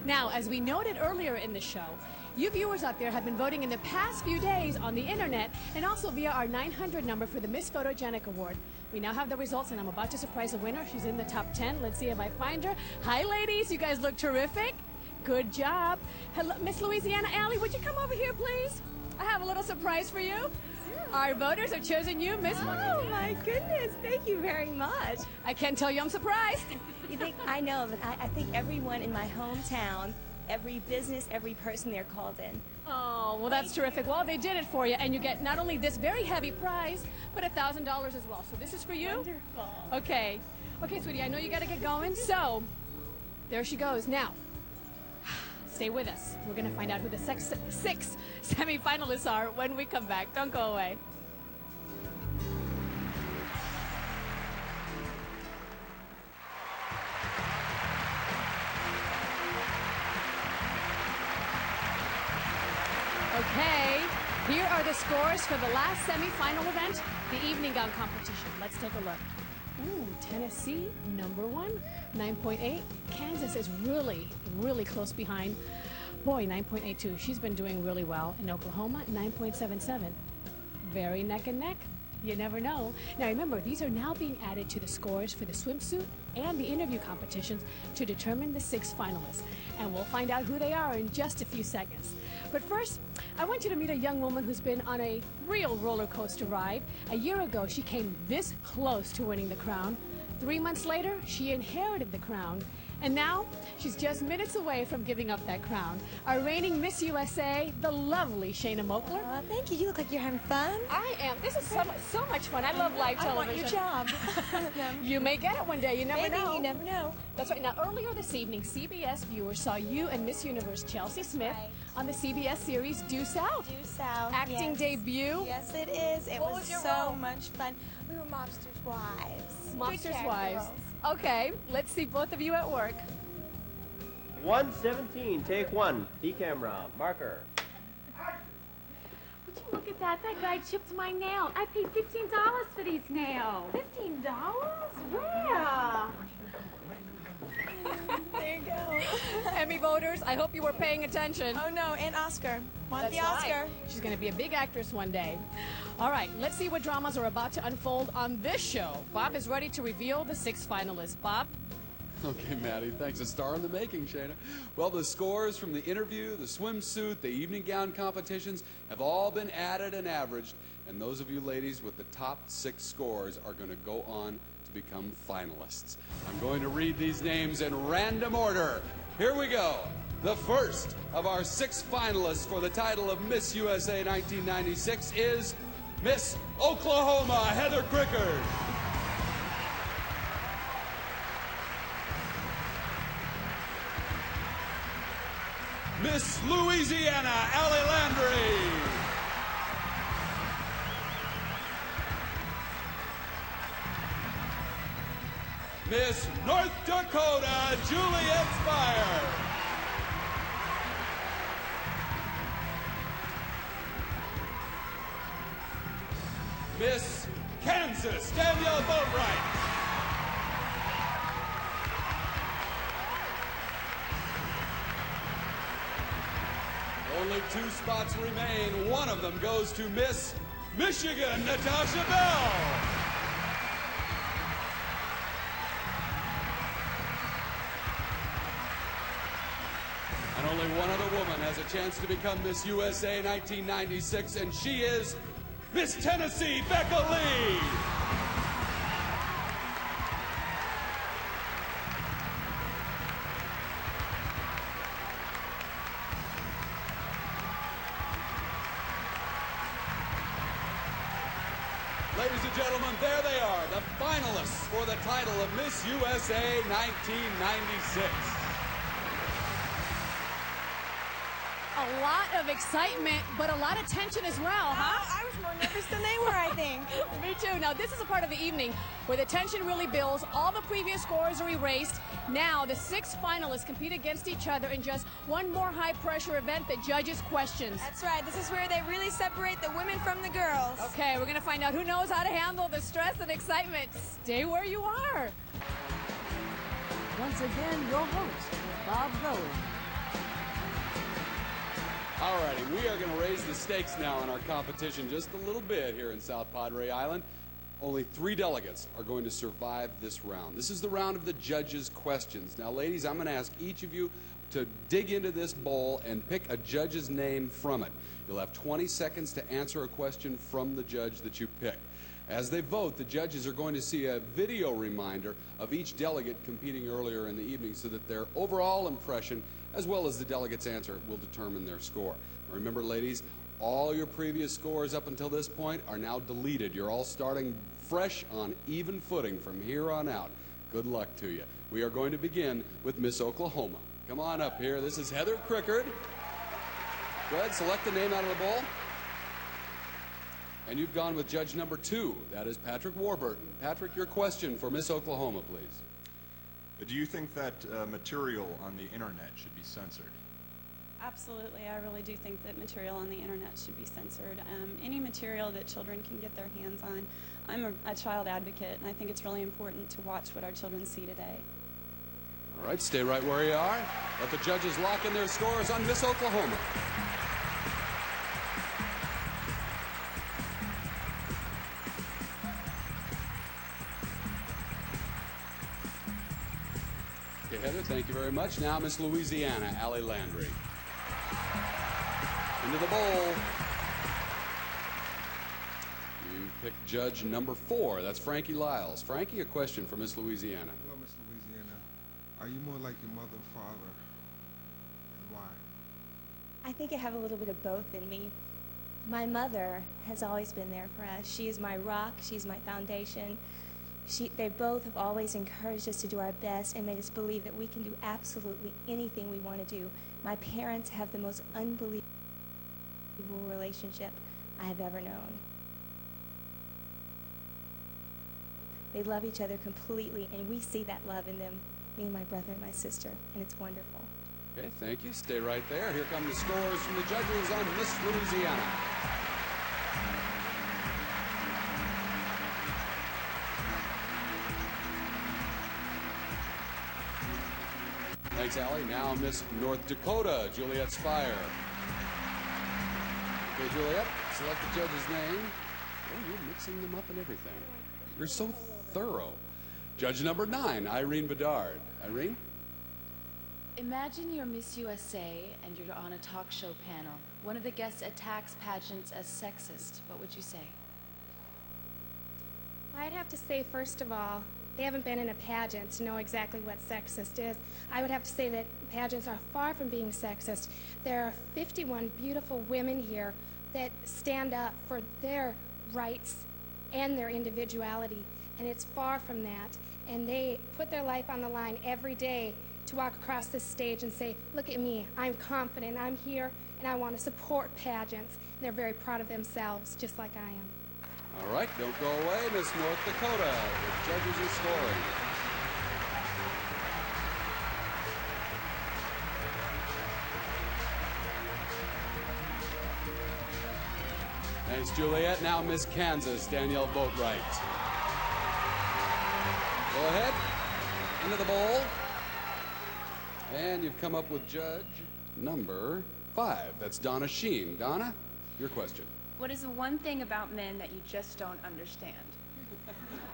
Now, as we noted earlier in the show, you viewers out there have been voting in the past few days on the internet and also via our 900 number for the Miss Photogenic Award. We now have the results, and I'm about to surprise a winner. She's in the top 10. Let's see if I find her. Hi, ladies. You guys look terrific. Good job. Hello, Miss Louisiana. Ali, would you come over here, please? I have a little surprise for you. Our voters have chosen you, Miss. Oh my goodness! Thank you very much. I can't tell you I'm surprised. You think I know, but I think everyone in my hometown, every business, every person there called in. Oh, well, that's terrific. Well, they did it for you, and you get not only this very heavy prize, but $1,000 as well. So this is for you. Wonderful. Okay, sweetie. I know you got to get going. So there she goes. Now, stay with us. We're going to find out who the 6 semi-finalists are when we come back. Don't go away. Okay, here are the scores for the last semi-final event, the evening gown competition. Let's take a look. Ooh, Tennessee, number 1, 9.8. Kansas is really, really close behind. Boy, 9.82. She's been doing really well. In Oklahoma, 9.77. Very neck and neck. You never know. Now remember, these are now being added to the scores for the swimsuit and the interview competitions to determine the 6 finalists. And we'll find out who they are in just a few seconds. But first, I want you to meet a young woman who's been on a real roller coaster ride. A year ago, she came this close to winning the crown. 3 months later, she inherited the crown. And now, she's just minutes away from giving up that crown. Our reigning Miss USA, the lovely Shayna Mokler. Oh, thank you. You look like you're having fun. I am. This is so much fun. I love live television. I want your job. You may get it one day. You never Maybe, know. you never know. That's right. Now, earlier this evening, CBS viewers saw you and Miss Universe Chelsea Smith on the CBS series Due South. Due South. Acting debut. Yes, it is. It What was was your so role? much fun. We were mobsters' wives. Mobsters' wives. Okay, let's see both of you at work. 117, take 1. The camera, marker. Would you look at that? That guy chipped my nail. I paid $15 for these nails. $15? Yeah. There you go. Emmy voters, I hope you were paying attention. Oh no, and Oscar. Want That's the Oscar. right. She's going to be a big actress one day. All right, let's see what dramas are about to unfold on this show. Bob is ready to reveal the 6 finalists. Bob? Okay, Maddie, thanks. A star in the making, Shayna. Well, the scores from the interview, the swimsuit, the evening gown competitions have all been added and averaged, and those of you ladies with the top 6 scores are going to go on to become finalists. I'm going to read these names in random order. Here we go. The first of our 6 finalists for the title of Miss USA 1996 is Miss Oklahoma, Heather Crickard. Miss Louisiana, Ali Landry. Miss North Dakota, Juliet Spire. Miss Kansas, Danielle Boatwright. Only 2 spots remain. One of them goes to Miss Michigan, Natasha Bell. And only one other woman has a chance to become Miss USA 1996, and she is Miss Tennessee, Becca Lee. Ladies and gentlemen, there they are, the finalists for the title of Miss USA 1996. A lot of excitement, but a lot of tension as well, huh? I was more nervous than they were, I think. Me too. Now, this is a part of the evening where the tension really builds. All the previous scores are erased. Now, the 6 finalists compete against each other in just one more high-pressure event, the judges' questions. That's right. This is where they really separate the women from the girls. Okay, we're going to find out who knows how to handle the stress and excitement. Stay where you are. Once again, your host, Bob Bowen. Alrighty, we are going to raise the stakes now in our competition just a little bit here in South Padre Island. Only 3 delegates are going to survive this round. This is the round of the judges' questions. Now, ladies, I'm going to ask each of you to dig into this bowl and pick a judge's name from it. You'll have 20 seconds to answer a question from the judge that you pick. As they vote, the judges are going to see a video reminder of each delegate competing earlier in the evening so that their overall impression, as well as the delegate's answer, will determine their score. Remember, ladies, all your previous scores up until this point are now deleted. You're all starting fresh on even footing from here on out. Good luck to you. We are going to begin with Miss Oklahoma. Come on up here. This is Heather Crickard. Go ahead, select the name out of the bowl. And you've gone with judge number 2. That is Patrick Warburton. Patrick, your question for Miss Oklahoma, please. Do you think that material on the internet should be censored? Absolutely. I really do think that material on the internet should be censored. Any material that children can get their hands on. I'm a child advocate, and I think it's really important to watch what our children see today. All right, stay right where you are. Let the judges lock in their scores on Miss Oklahoma. Okay, Heather, thank you very much. Now, Miss Louisiana, Ali Landry. Into the bowl. You picked judge number 4. That's Frankie Lyles. Frankie, a question for Miss Louisiana. Hello, Miss Louisiana. Are you more like your mother or father? And why? I think I have a little bit of both in me. My mother has always been there for us. She is my rock. She's my foundation. They both have always encouraged us to do our best and made us believe that we can do absolutely anything we want to do. My parents have the most unbelievable relationship I have ever known. They love each other completely, and we see that love in them, me and my brother and my sister, and it's wonderful. Okay, thank you. Stay right there. Here come the scores from the judges on Miss Louisiana. Thanks, Allie. Now Miss North Dakota, Juliet Spire. Okay, Juliet, select the judge's name. Oh, you're mixing them up and everything. You're so thorough. Judge number 9, Irene Bedard. Irene? Imagine you're Miss USA and you're on a talk show panel. One of the guests attacks pageants as sexist. What would you say? I'd have to say, first of all, they haven't been in a pageant to know exactly what sexist is. I would have to say that pageants are far from being sexist. There are 51 beautiful women here that stand up for their rights and their individuality, and it's far from that. And they put their life on the line every day to walk across this stage and say, look at me, I'm confident, I'm here, and I want to support pageants. And they're very proud of themselves, just like I am. All right, don't go away, Miss North Dakota. The judges are scoring. Thanks, Juliet. Now Miss Kansas, Danielle Boatwright. Go ahead, into the bowl. And you've come up with judge number 5. That's Donna Sheen. Donna, your question. What is the one thing about men that you just don't understand?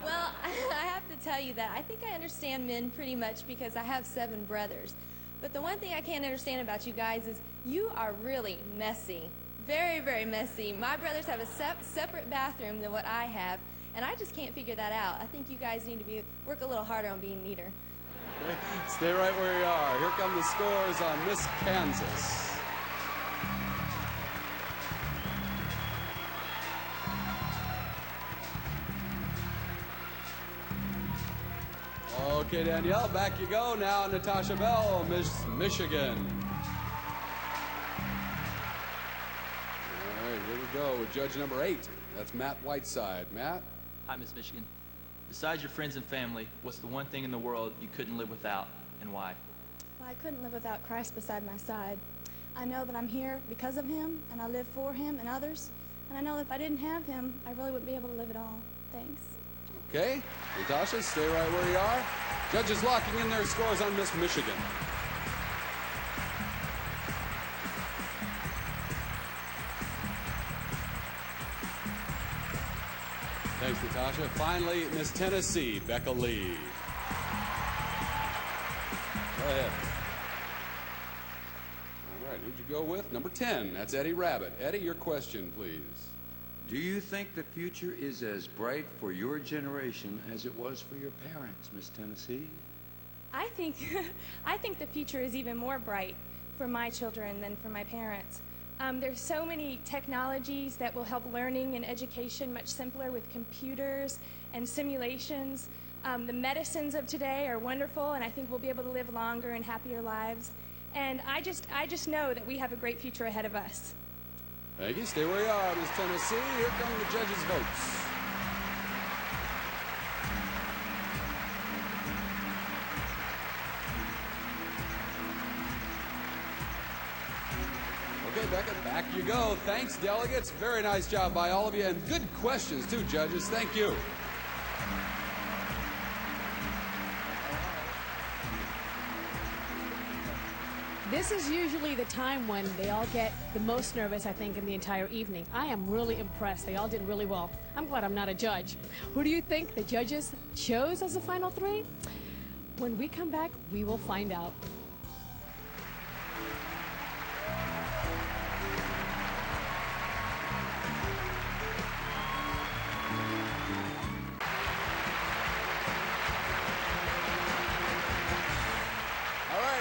Well, I have to tell you that I think I understand men pretty much because I have 7 brothers. But the one thing I can't understand about you guys is you are really messy. Very, very messy. My brothers have a separate bathroom than what I have, and I just can't figure that out. I think you guys need to work a little harder on being neater. Okay, stay right where you are. Here come the scores on Miss Kansas. Okay, Danielle, back you go. Now, Natasha Bell, Miss Michigan. All right, here we go with judge number 8. That's Matt Whiteside. Matt? Hi, Miss Michigan. Besides your friends and family, what's the one thing in the world you couldn't live without, and why? Well, I couldn't live without Christ beside my side. I know that I'm here because of him, and I live for him and others. And I know that if I didn't have him, I really wouldn't be able to live at all. Thanks. Okay, Natasha, stay right where you are. Judges locking in their scores on Miss Michigan. Thanks, Natasha. Finally, Miss Tennessee, Becca Lee. Go ahead. All right, who'd you go with? Number 10, that's Eddie Rabbit. Eddie, your question, please. Do you think the future is as bright for your generation as it was for your parents, Miss Tennessee? I think the future is even more bright for my children than for my parents. There's so many technologies that will help learning and education much simpler with computers and simulations. The medicines of today are wonderful, and I think we'll be able to live longer and happier lives. And I just know that we have a great future ahead of us. Thank you. Stay where you are, Miss Tennessee. Here come the judges' votes. Okay, Becca, back you go. Thanks, delegates. Very nice job by all of you, and good questions, too, judges. Thank you. This is usually the time when they all get the most nervous, I think, in the entire evening. I am really impressed. They all did really well. I'm glad I'm not a judge. Who do you think the judges chose as the final 3? When we come back, we will find out.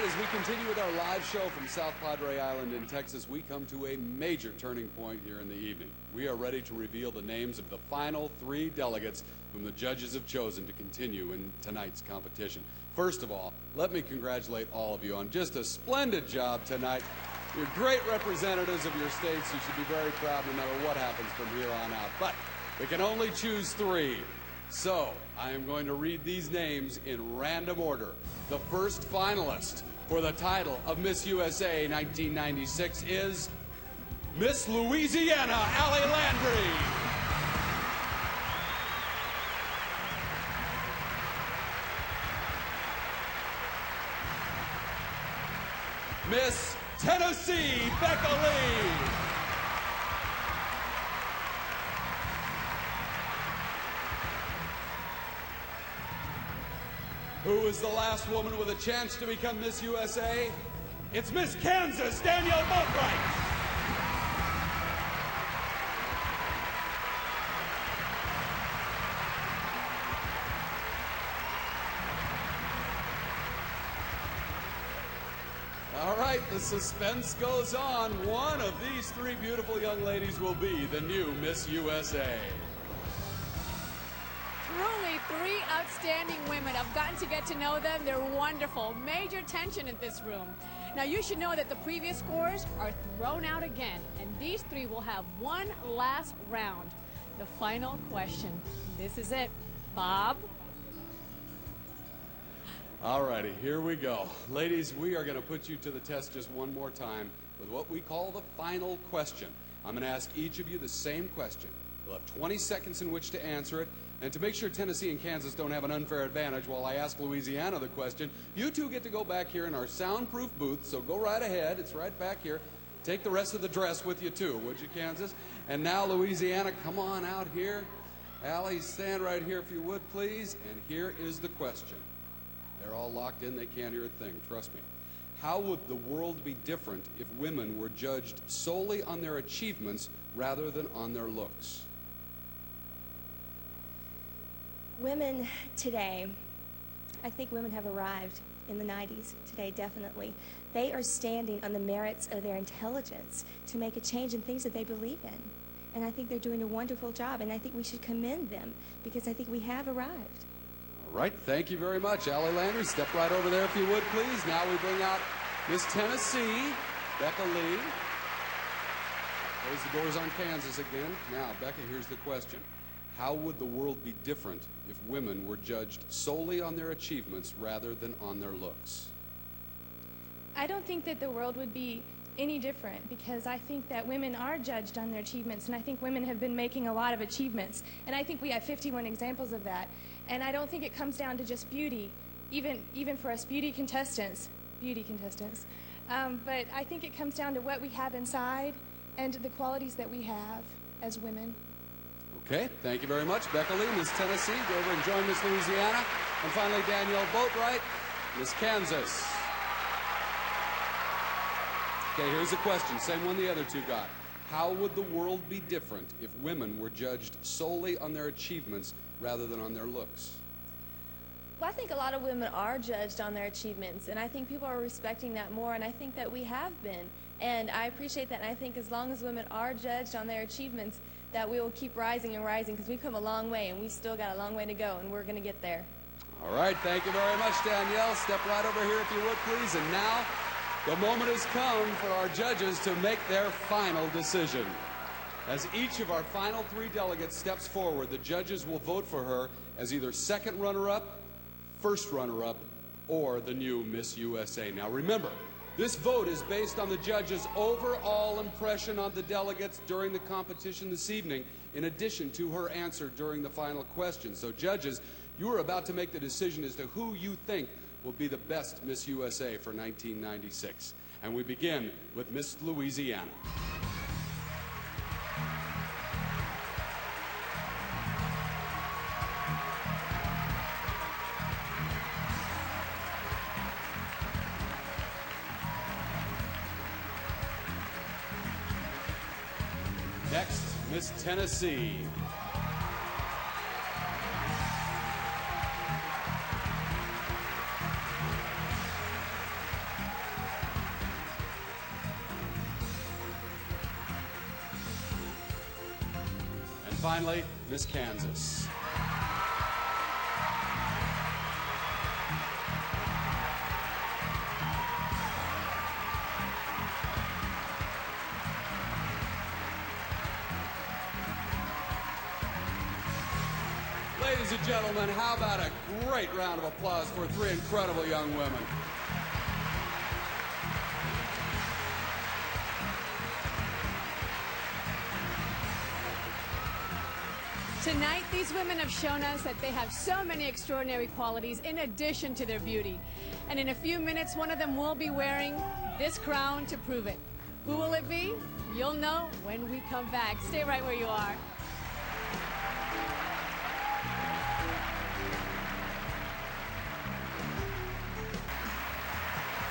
As we continue with our live show from South Padre Island in Texas, we come to a major turning point here in the evening. We are ready to reveal the names of the final 3 delegates whom the judges have chosen to continue in tonight's competition. First of all, let me congratulate all of you on just a splendid job tonight. You're great representatives of your states. You should be very proud no matter what happens from here on out. But we can only choose 3. So I am going to read these names in random order. The first finalist for the title of Miss USA 1996 is Miss Louisiana, Ali Landry. Miss Tennessee, Becca Lee. Who is the last woman with a chance to become Miss USA? It's Miss Kansas, Danielle Boatwright. right, the suspense goes on. One of these three beautiful young ladies will be the new Miss USA. Truly, three outstanding women. I've gotten to get to know them. They're wonderful. Major tension in this room. Now, you should know that the previous scores are thrown out again, and these three will have one last round. The final question. This is it. Bob? Alrighty, here we go. Ladies, we are going to put you to the test just one more time with what we call the final question. I'm going to ask each of you the same question. You'll have 20 seconds in which to answer it. And to make sure Tennessee and Kansas don't have an unfair advantage while I ask Louisiana the question, you two get to go back here in our soundproof booth, so go right ahead. It's right back here. Take the rest of the dress with you, too, would you, Kansas? And now, Louisiana, come on out here. Ali, stand right here if you would, please. And here is the question. They're all locked in. They can't hear a thing. Trust me. How would the world be different if women were judged solely on their achievements rather than on their looks? Women today, I think women have arrived in the 90s today, definitely. They are standing on the merits of their intelligence to make a change in things that they believe in. And I think they're doing a wonderful job, and I think we should commend them because I think we have arrived. All right, thank you very much. Ali Landry, step right over there if you would, please. Now we bring out Miss Tennessee, Becca Lee. Close the doors on Kansas again. Now, Becca, here's the question. How would the world be different if women were judged solely on their achievements rather than on their looks? I don't think that the world would be any different because I think that women are judged on their achievements, and I think women have been making a lot of achievements, and I think we have 51 examples of that. And I don't think it comes down to just beauty, even for us beauty contestants. But I think it comes down to what we have inside and the qualities that we have as women. Okay, thank you very much. Becca Lee, Miss Tennessee, go over and join Miss Louisiana. And finally, Danielle Boatwright, Miss Kansas. Okay, here's the question, same one the other two got. How would the world be different if women were judged solely on their achievements rather than on their looks? Well, I think a lot of women are judged on their achievements, and I think people are respecting that more, and I think that we have been. And I appreciate that, and I think as long as women are judged on their achievements, that we will keep rising and rising because we've come a long way, and we still got a long way to go, and we're going to get there. All right, thank you very much, Danielle. Step right over here if you would, please. And now, the moment has come for our judges to make their final decision. As each of our final three delegates steps forward, the judges will vote for her as either second runner-up, first runner-up, or the new Miss USA. Now remember, this vote is based on the judges' overall impression on the delegates during the competition this evening, in addition to her answer during the final question. So judges, you are about to make the decision as to who you think will be the best Miss USA for 1996. And we begin with Miss Louisiana. Next, Miss Tennessee. And finally, Miss Kansas. Ladies and gentlemen, how about a great round of applause for three incredible young women. Tonight, these women have shown us that they have so many extraordinary qualities in addition to their beauty. And in a few minutes, one of them will be wearing this crown to prove it. Who will it be? You'll know when we come back. Stay right where you are.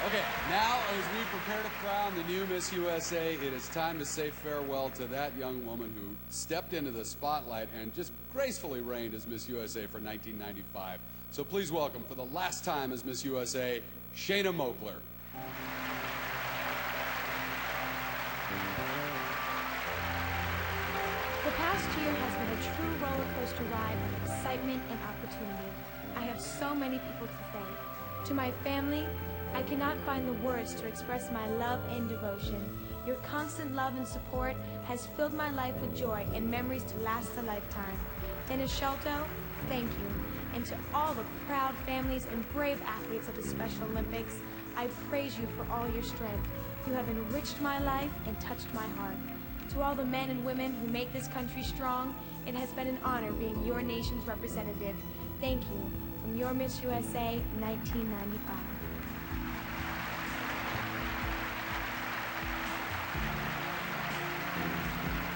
Okay, now as we prepare to crown the new Miss USA, it is time to say farewell to that young woman who stepped into the spotlight and just gracefully reigned as Miss USA for 1995. So please welcome, for the last time as Miss USA, Shayna Moakler. The past year has been a true roller coaster ride of excitement and opportunity. I have so many people to thank. To my family, I cannot find the words to express my love and devotion. Your constant love and support has filled my life with joy and memories to last a lifetime. Dennis Shelto, thank you. And to all the proud families and brave athletes of the Special Olympics, I praise you for all your strength. You have enriched my life and touched my heart. To all the men and women who make this country strong, it has been an honor being your nation's representative. Thank you. From your Miss USA, 1995.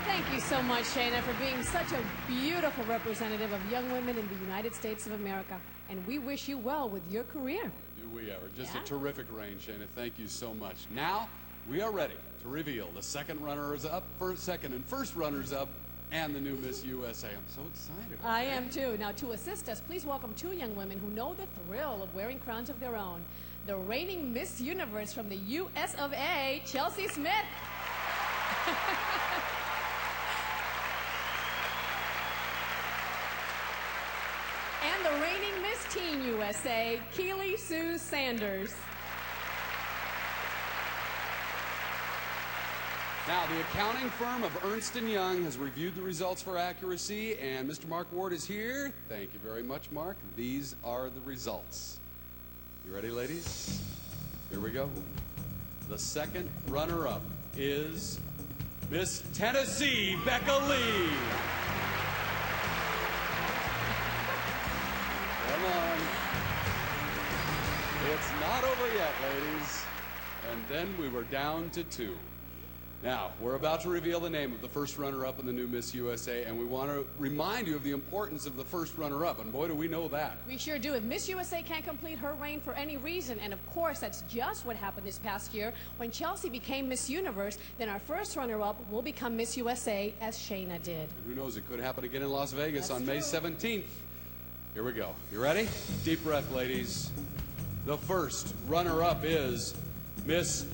Thank you so much, Shayna, for being such a beautiful representative of young women in the United States of America. And we wish you well with your career. Do we ever? Just a terrific reign, Shayna. Thank you so much. Now, we are ready to reveal the second runners-up, second and first runners-up, and the new Miss USA. I'm so excited. I am too. Now, to assist us, please welcome two young women who know the thrill of wearing crowns of their own. The reigning Miss Universe from the US of A, Chelsea Smith. And the reigning Miss Teen USA, Keely Sue Sanders. Now, the accounting firm of Ernst & Young has reviewed the results for accuracy, and Mr. Mark Ward is here. Thank you very much, Mark. These are the results. You ready, ladies? Here we go. The second runner-up is Miss Tennessee, Becca Lee. Come on. It's not over yet, ladies. And then we were down to two. Now, we're about to reveal the name of the first runner-up in the new Miss USA, and we want to remind you of the importance of the first runner-up, and boy, do we know that. We sure do. If Miss USA can't complete her reign for any reason, and of course, that's just what happened this past year, when Chelsea became Miss Universe, then our first runner-up will become Miss USA, as Shayna did. And who knows, it could happen again in Las Vegas That's on May 17th. Here we go. You ready? Deep breath, ladies. The first runner-up is Miss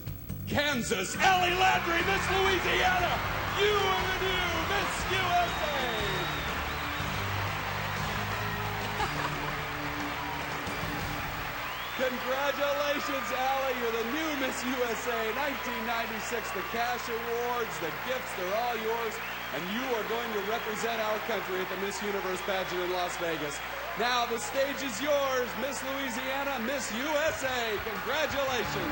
Kansas, Ali Landry, Miss Louisiana. You are the new Miss USA. Congratulations, Ali. You're the new Miss USA 1996. The cash awards, the gifts, they're all yours. And you are going to represent our country at the Miss Universe pageant in Las Vegas. Now the stage is yours, Miss Louisiana, Miss USA. Congratulations.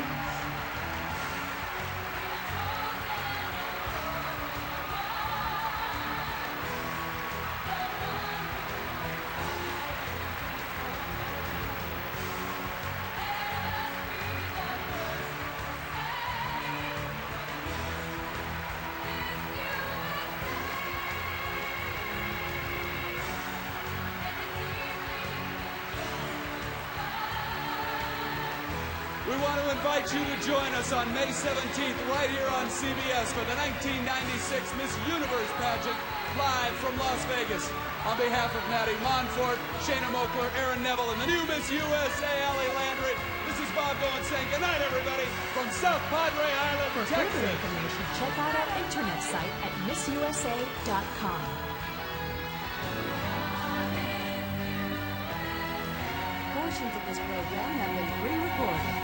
We want to invite you to join us on May 17th right here on CBS for the 1996 Miss Universe pageant live from Las Vegas. On behalf of Maddie Monfort, Shayna Moakler, Aaron Neville, and the new Miss USA, Ali Landry, this is Bob Bowen saying good night, everybody, from South Padre Island, For Texas. further information, check out our internet site at MissUSA.com. Portions of this program have been pre-recorded.